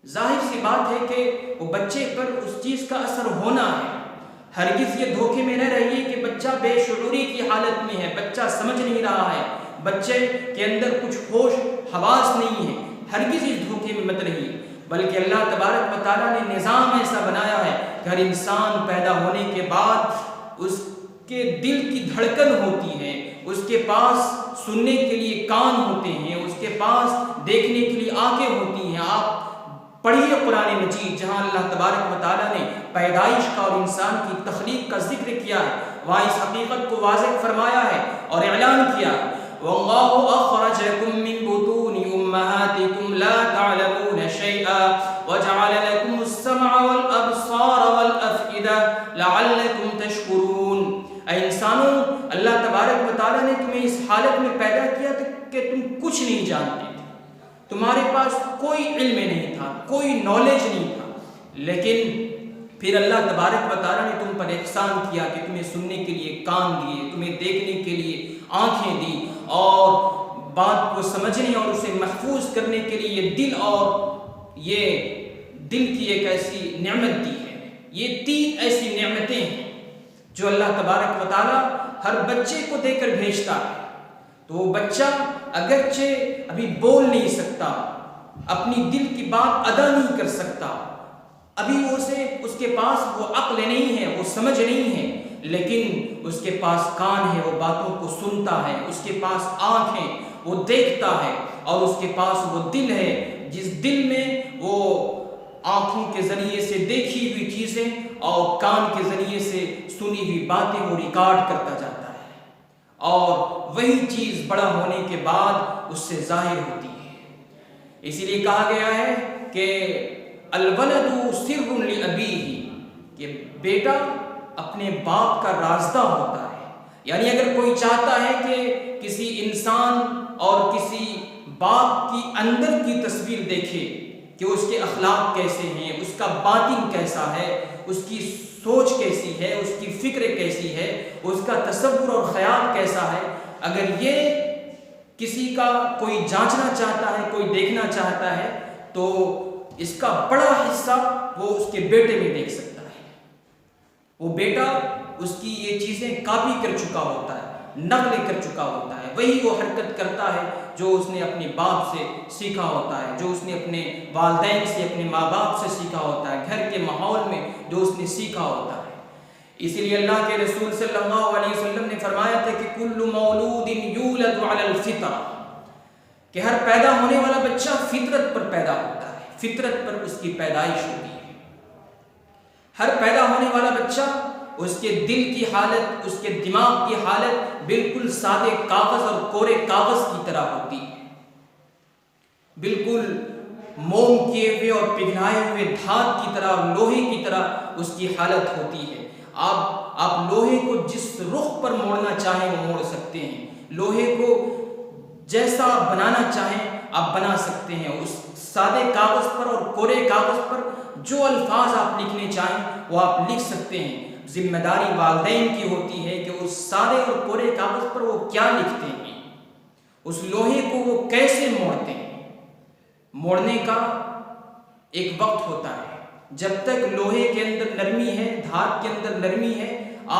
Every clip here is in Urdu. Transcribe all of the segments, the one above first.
ظاہر سی بات ہے کہ وہ بچے پر اس چیز کا اثر ہونا ہے۔ ہرگز یہ دھوکے میں نہ رہیے کہ بچہ بے شعوری کی حالت میں ہے، بچہ سمجھ نہیں رہا ہے، بچے کے اندر کچھ ہوش حواس نہیں ہے، ہرگز اس دھوکے میں مت رہیے، بلکہ اللہ تبارک و تعالیٰ نے نظام ایسا بنایا ہے کہ ہر انسان پیدا ہونے کے بعد اس کے دل کی دھڑکن ہوتی ہے، اس کے پاس سننے کے لیے کان ہوتے ہیں، اس کے پاس دیکھنے کے لیے آنکھیں ہوتی ہیں۔ آپ پڑھیے قرآن مجید، جہاں اللہ تبارک و تعالیٰ نے پیدائش کا اور انسان کی تخلیق کا ذکر کیا ہے، وہاں اس حقیقت کو واضح فرمایا ہے اور اعلان کیا ہے وَاللَّهُ أَخْرَجَكُم مِّن بُطُونِ أُمَّهَاتِكُمْ لَا تَعْلَمُونَ شَيْئًا وَجَعَلَ لَكُمُ السَّمْعَ وَالْأَبْصَارَ وَالْأَفْئِدَةَ لَعَلَّكُمْ تَشْكُرُونَ۔ اے انسانوں، اللہ تبارک و تعالیٰ نے تمہیں اس حالت میں پیدا کیا کہ تم کچھ نہیں جانتے تھے، تمہارے پاس کوئی علم نہیں تھا، کوئی نالج نہیں تھا، لیکن پھر اللہ تبارک و تعالیٰ نے تم پر احسان کیا کہ تمہیں سننے کے لیے کان دیے، تمہیں دیکھنے کے لیے آنکھیں دی، اور بات کو سمجھنے اور اسے محفوظ کرنے کے لیے یہ دل اور یہ دل کی ایک ایسی نعمت دی ہے۔ یہ 3 ایسی نعمتیں ہیں جو اللہ تبارک و تعالیٰ ہر بچے کو دے کر بھیجتا ہے۔ تو وہ بچہ اگرچہ ابھی بول نہیں سکتا، اپنی دل کی بات ادا نہیں کر سکتا، ابھی اس کے پاس وہ عقل نہیں ہے، وہ سمجھ نہیں ہے، لیکن اس کے پاس کان ہے، وہ باتوں کو سنتا ہے، اس کے پاس آنکھ ہے، وہ دیکھتا ہے، اور اس کے پاس وہ دل ہے جس دل میں وہ آنکھوں کے ذریعے سے دیکھی ہوئی چیزیں اور کان کے ذریعے سے سنی ہوئی باتیں وہ ریکارڈ کرتا جاتا ہے، اور وہی چیز بڑا ہونے کے بعد اس سے ظاہر ہوتی ہے۔ اسی لیے کہا گیا ہے کہ الولد سر لأبیہ، کہ بیٹا اپنے باپ کا رازدہ ہوتا ہے۔ یعنی اگر کوئی چاہتا ہے کہ کسی انسان اور کسی باپ کی اندر کی تصویر دیکھے کہ اس کے اخلاق کیسے ہیں، اس کا باطن کیسا ہے، اس کی سوچ کیسی ہے، اس کی فکر کیسی ہے، اس کا تصور اور خیال کیسا ہے، اگر یہ کسی کا کوئی جانچنا چاہتا ہے، کوئی دیکھنا چاہتا ہے، تو اس کا بڑا حصہ وہ اس کے بیٹے میں دیکھ سکتا ہے۔ وہ بیٹا اس کی یہ چیزیں کاپی کر چکا ہوتا ہے، نقل کر چکا ہوتا ہے، وہی وہ حرکت کرتا ہے جو اس نے اپنے باپ سے سیکھا ہوتا ہے، جو اس نے اپنے والدین سے، اپنے ماں باپ سے سیکھا ہوتا ہے، گھر کے ماحول میں جو اس نے سیکھا ہوتا ہے۔ اسی لیے اللہ کے رسول صلی اللہ علیہ وسلم نے فرمایا تھا کہ کل مولود یولد علی الفطرہ، کہ ہر پیدا ہونے والا بچہ فطرت پر پیدا ہوتا ہے، فطرت پر اس کی پیدائش ہوتی ہے۔ ہر پیدا ہونے والا بچہ، اس کے دل کی حالت، اس کے دماغ کی حالت بالکل سادے کاغذ اور کورے کاغذ کی طرح ہوتی ہے، بالکل موم کیے ہوئے اور پگھلائے ہوئے دھات کی طرح، لوہے کی طرح اس کی حالت ہوتی ہے۔ آپ لوہے کو جس رخ پر موڑنا چاہیں وہ موڑ سکتے ہیں، لوہے کو جیسا بنانا چاہیں آپ بنا سکتے ہیں۔ اس سادے کاغذ پر اور کورے کاغذ پر جو الفاظ آپ لکھنے چاہیں وہ آپ لکھ سکتے ہیں۔ ذمہ داری والدین کی ہوتی ہے کہ اس سادے اور کورے کاغذ پر وہ کیا لکھتے ہیں، اس لوہے کو وہ کیسے موڑتے ہیں۔ موڑنے کا ایک وقت ہوتا ہے، جب تک لوہے کے اندر نرمی ہے، دھات کے اندر نرمی ہے،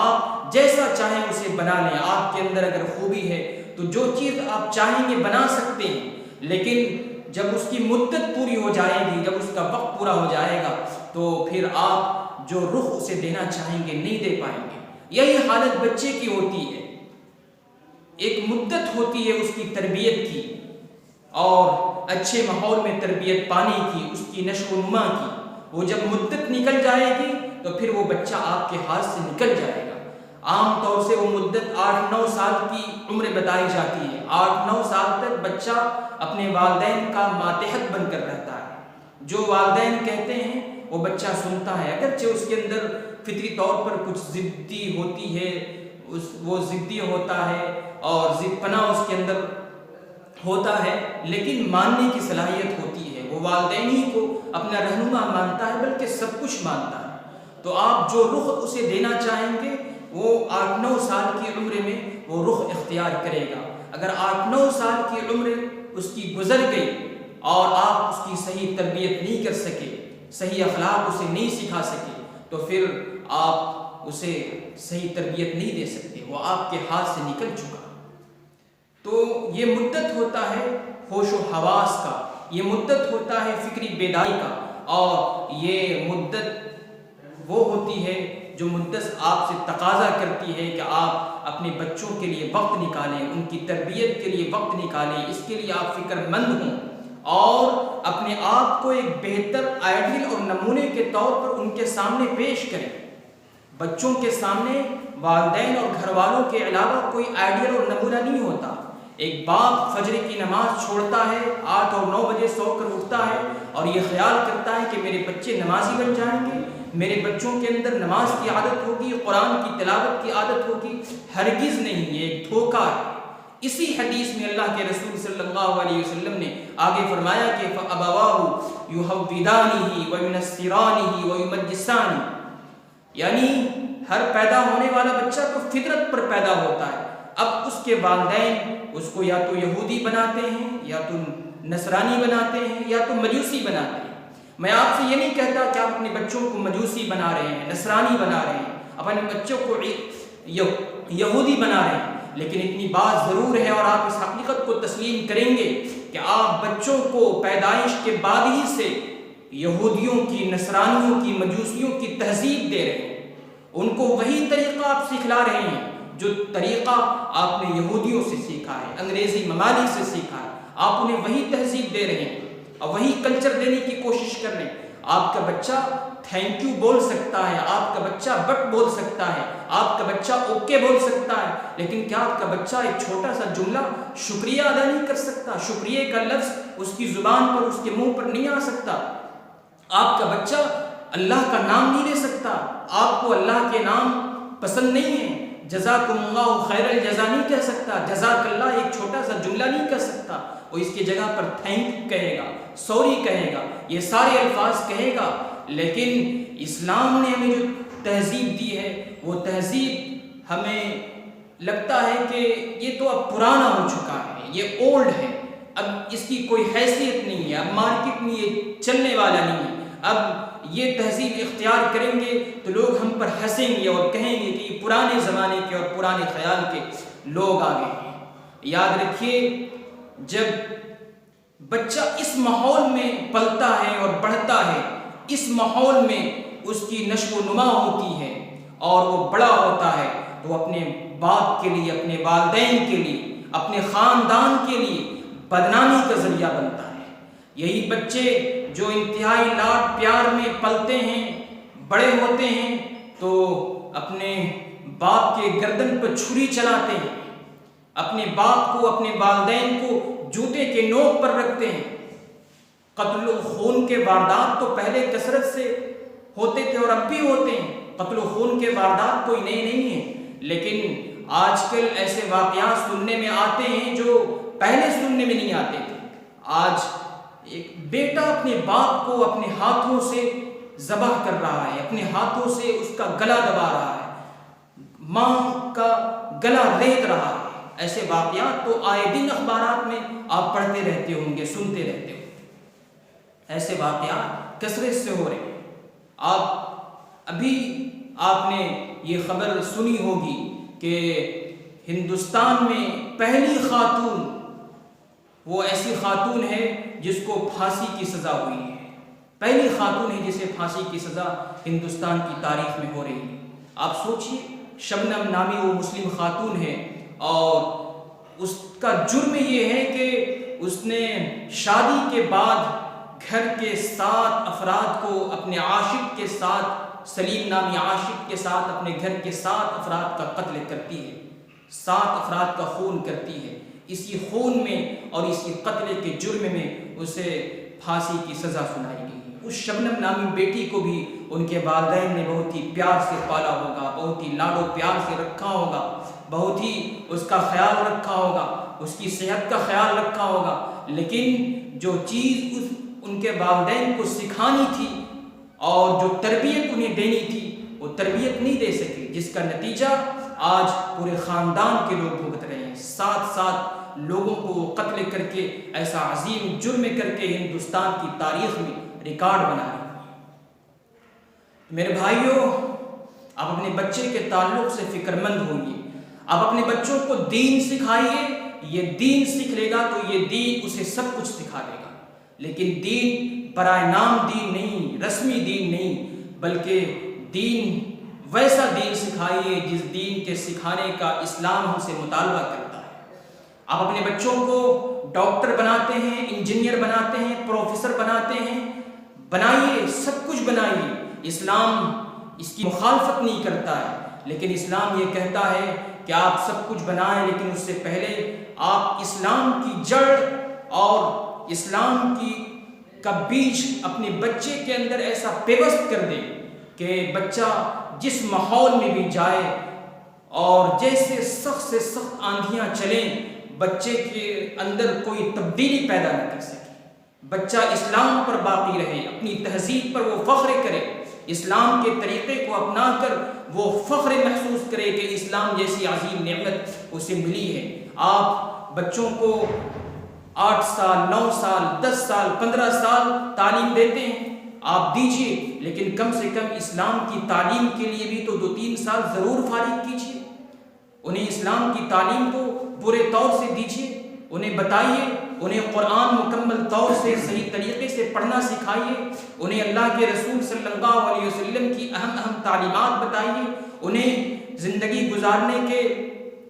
آپ جیسا چاہیں اسے بنا لیں۔ آپ کے اندر اگر خوبی ہے تو جو چیز آپ چاہیں گے بنا سکتے ہیں، لیکن جب اس کی مدت پوری ہو جائے گی، جب اس کا وقت پورا ہو جائے گا، تو پھر آپ جو رخ اسے دینا چاہیں گے نہیں دے پائیں گے۔ یہی حالت بچے کی ہوتی ہے، ایک مدت ہوتی ہے اس کی تربیت کی، اور اچھے ماحول میں تربیت پانے کی، اس کی نشو و نما کی۔ وہ جب مدت نکل جائے گی تو پھر وہ بچہ آپ کے ہاتھ سے نکل جائے گا۔ عام طور سے وہ مدت 8-9 سال کی عمر بتائی جاتی ہے۔ 8-9 سال تک بچہ اپنے والدین کا ماتحت بن کر رہتا ہے، جو والدین کہتے ہیں وہ بچہ سنتا ہے، اگرچہ اس کے اندر فطری طور پر کچھ ضدی ہوتی ہے، وہ ضدی ہوتا ہے اور ضد پناہ اس کے اندر ہوتا ہے، لیکن ماننے کی صلاحیت ہوتی ہے۔ وہ والدین ہی کو اپنا رہنما مانتا ہے، بلکہ سب کچھ مانتا ہے۔ تو آپ جو رخ اسے دینا چاہیں گے وہ 8-9 سال کی عمر میں وہ رخ اختیار کرے گا۔ اگر 8-9 سال کی عمر اس کی گزر گئی اور آپ اس کی صحیح تربیت نہیں کر سکے، صحیح اخلاق اسے نہیں سکھا سکے، تو پھر آپ اسے صحیح تربیت نہیں دے سکتے، وہ آپ کے ہاتھ سے نکل چکا۔ تو یہ مدت ہوتا ہے ہوش و حواس کا، یہ مدت ہوتا ہے فکری بیداری کا، اور یہ مدت وہ ہوتی ہے جو مدت آپ سے تقاضا کرتی ہے کہ آپ اپنے بچوں کے لیے وقت نکالیں، ان کی تربیت کے لیے وقت نکالیں، اس کے لیے آپ فکر مند ہوں اور اپنے آپ کو ایک بہتر آئیڈیل اور نمونے کے طور پر ان کے سامنے پیش کریں۔ بچوں کے سامنے والدین اور گھر والوں کے علاوہ کوئی آئیڈیل اور نمونہ نہیں ہوتا۔ ایک باپ فجر کی نماز چھوڑتا ہے، 8 اور 9 بجے سو کر اٹھتا ہے اور یہ خیال کرتا ہے کہ میرے بچے نمازی بن جائیں گے، میرے بچوں کے اندر نماز کی عادت ہوگی، قرآن کی تلاوت کی عادت ہوگی۔ ہرگز نہیں، یہ ایک دھوکہ ہے۔ اسی حدیث میں اللہ کے رسول صلی اللہ علیہ وسلم نے آگے فرمایا کہ فَأَبَوَاهُ يُحَوِّدَانِهِ وَيُنَصِّرَانِهِ وَيُمَجِّسَانِهِ، یعنی ہر پیدا ہونے والا بچہ تو فطرت پر پیدا ہوتا ہے، اب اس کے والدین اس کو یا تو یہودی بناتے ہیں، یا تو نصرانی بناتے ہیں، یا تو مجوسی بناتے ہیں۔ میں آپ سے یہ نہیں کہتا کہ آپ اپنے بچوں کو مجوسی بنا رہے ہیں، نصرانی بنا رہے ہیں، اپنے بچوں کو یہودی بنا رہے ہیں، لیکن اتنی بات ضرور ہے اور آپ اس حقیقت کو تسلیم کریں گے کہ آپ بچوں کو پیدائش کے بعد ہی سے یہودیوں کی، نصرانیوں کی، مجوسیوں کی تہذیب دے رہے ہیں۔ ان کو وہی طریقہ آپ سکھلا رہے ہیں جو طریقہ آپ نے یہودیوں سے سیکھا ہے، انگریزی ممالک سے سیکھا ہے، آپ انہیں وہی تہذیب دے رہے ہیں اور وہی کلچر دینے کی کوشش کر رہے ہیں۔ آپ کا بچہ تھینک یو بول سکتا ہے، آپ کا بچہ بٹ بول سکتا ہے، آپ کا بچہ اوکے بول سکتا ہے، لیکن کیا آپ کا بچہ ایک چھوٹا سا جملہ شکریہ ادا نہیں کر سکتا؟ شکریہ کا لفظ اس کی زبان پر، اس کے منہ پر نہیں آ سکتا؟ آپ کا بچہ اللہ کا نام نہیں لے سکتا؟ آپ کو اللہ کے نام پسند نہیں ہے؟ جزاکم اللہ خیر الجزا نہیں کہہ سکتا، جزاک اللہ ایک چھوٹا سا جملہ نہیں کہہ سکتا، وہ اس کی جگہ پر تھینک کہے گا، سوری کہے گا، یہ سارے الفاظ کہے گا۔ لیکن اسلام نے ہمیں جو تہذیب دی ہے وہ تہذیب ہمیں لگتا ہے کہ یہ تو اب پرانا ہو چکا ہے، یہ اولڈ ہے، اب اس کی کوئی حیثیت نہیں ہے، اب مارکیٹ میں یہ چلنے والا نہیں ہے، اب یہ تہذیب اختیار کریں گے تو لوگ ہم پر ہنسیں گے اور کہیں گے کہ یہ پرانے زمانے کے اور پرانے خیال کے لوگ آ گئے ہیں۔ یاد رکھیے، جب بچہ اس ماحول میں پلتا ہے اور بڑھتا ہے، اس ماحول میں اس کی نشو و نما ہوتی ہے اور وہ بڑا ہوتا ہے، تو وہ اپنے باپ کے لیے، اپنے والدین کے لیے، اپنے خاندان کے لیے بدنامی کا ذریعہ بنتا ہے۔ یہی بچے جو انتہائی لاڈ پیار میں پلتے ہیں، بڑے ہوتے ہیں، تو اپنے باپ کے گردن پر چھری چلاتے ہیں، اپنے باپ کو، اپنے والدین کو جوتے کے نوک پر رکھتے ہیں۔ قتل و خون کے واردات تو پہلے کثرت سے ہوتے تھے اور اب بھی ہوتے ہیں، قتل و خون کے واردات کوئی نئے نہیں ہیں، لیکن آج کل ایسے واقعات سننے میں آتے ہیں جو پہلے سننے میں نہیں آتے تھے۔ آج ایک بیٹا اپنے باپ کو اپنے ہاتھوں سے ذبح کر رہا ہے، اپنے ہاتھوں سے اس کا گلا دبا رہا ہے، ماں کا گلا ریت رہا ہے۔ ایسے واقعات تو آئے دن اخبارات میں آپ پڑھتے رہتے ہوں گے، سنتے رہتے ہوں گے۔ ایسے واقعات کثرت سے ہو رہے ہیں۔ ابھی آپ نے یہ خبر سنی ہوگی کہ ہندوستان میں پہلی خاتون، وہ ایسی خاتون ہے جس کو پھانسی کی سزا ہوئی ہے، پہلی خاتون ہے جسے پھانسی کی سزا ہندوستان کی تاریخ میں ہو رہی ہے۔ آپ سوچئے، شبنم نامی وہ مسلم خاتون ہے اور اس کا جرم یہ ہے کہ اس نے شادی کے بعد گھر کے 7 افراد کو، اپنے عاشق کے ساتھ، سلیم نامی عاشق کے ساتھ اپنے گھر کے 7 افراد کا قتل کرتی ہے، 7 افراد کا خون کرتی ہے۔ اسی خون میں اور اسی قتل کے جرم میں اسے پھانسی کی سزا سنائی گئی۔ اس شبنم نامی بیٹی کو بھی ان کے والدین نے بہت ہی پیار سے پالا ہوگا، بہت ہی لاڈ و پیار سے رکھا ہوگا، بہت ہی اس کا خیال رکھا ہوگا، اس کی صحت کا خیال رکھا ہوگا، لیکن جو چیز ان کے والدین کو سکھانی تھی اور جو تربیت انہیں دینی تھی وہ تربیت نہیں دے سکے، جس کا نتیجہ آج پورے خاندان کے لوگ بھگت رہے ہیں۔ 7 لوگوں کو قتل کر کے ایسا عظیم جرم کر کے ہندوستان کی تاریخ میں ریکارڈ بنا رہے ہیں۔ میرے بھائیوں، آپ اپنے بچے کے تعلق سے فکر مند ہوئیے، آپ اپنے بچوں کو دین سکھائیے، یہ دین سیکھ لے گا تو یہ دین اسے سب کچھ سکھا دے گا، لیکن دین برائے نام دین نہیں، رسمی دین نہیں، بلکہ دین ویسا دین سکھائیے جس دین کے سکھانے کا اسلام ہم سے مطالبہ کرتا ہے۔ آپ اپنے بچوں کو ڈاکٹر بناتے ہیں، انجینئر بناتے ہیں، پروفیسر بناتے ہیں، بنائیے، سب کچھ بنائیے، اسلام اس کی مخالفت نہیں کرتا ہے، لیکن اسلام یہ کہتا ہے کہ آپ سب کچھ بنائیں، لیکن اس سے پہلے آپ اسلام کی جڑ اور اسلام کا بیج اپنے بچے کے اندر ایسا پیوست کر دیں کہ بچہ جس ماحول میں بھی جائے اور جیسے سخت سے سخت آندھیاں چلیں، بچے کے اندر کوئی تبدیلی پیدا نہ کر سکے، بچہ اسلام پر باقی رہے، اپنی تہذیب پر وہ فخر کرے، اسلام کے طریقے کو اپنا کر وہ فخر محسوس کرے کہ اسلام جیسی عظیم نعمت اسے ملی ہے۔ آپ بچوں کو 8 سال، 9 سال، 10 سال، 15 سال تعلیم دیتے ہیں، آپ دیجئے، لیکن کم سے کم اسلام کی تعلیم کے لیے بھی تو 2-3 سال ضرور فارغ کیجئے، انہیں اسلام کی تعلیم کو پورے طور سے دیجئے، انہیں بتائیے، انہیں قرآن مکمل طور سے صحیح طریقے سے پڑھنا سکھائیے، انہیں اللہ کے رسول صلی اللہ علیہ وسلم کی اہم تعلیمات بتائیے، انہیں زندگی گزارنے کے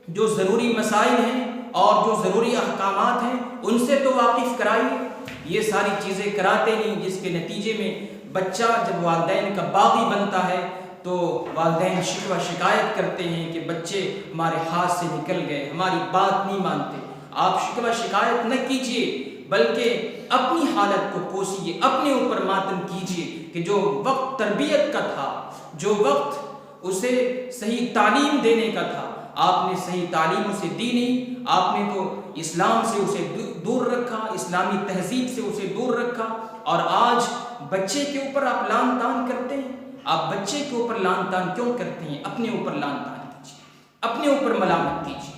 جو ضروری مسائل ہیں اور جو ضروری احکامات ہیں ان سے تو واقف کرائیے۔ یہ ساری چیزیں کراتے نہیں، جس کے نتیجے میں بچہ جب والدین کا باغی بنتا ہے تو والدین شکوہ شکایت کرتے ہیں کہ بچے ہمارے ہاتھ سے نکل گئے، ہماری بات نہیں مانتے۔ آپ شکوہ شکایت نہ کیجئے، بلکہ اپنی حالت کو کوسیے، اپنے اوپر ماتم کیجئے کہ جو وقت تربیت کا تھا، جو وقت اسے صحیح تعلیم دینے کا تھا، آپ نے صحیح تعلیم اسے دی نہیں، آپ نے تو اسلام سے اسے دور رکھا، اسلامی تہذیب سے اسے دور رکھا، اور آج بچے کے اوپر آپ لان تان کرتے ہیں۔ آپ بچے کے اوپر لان تان کیوں کرتے ہیں؟ اپنے اوپر لان تان کیجیے، اپنے اوپر ملامت کیجیے۔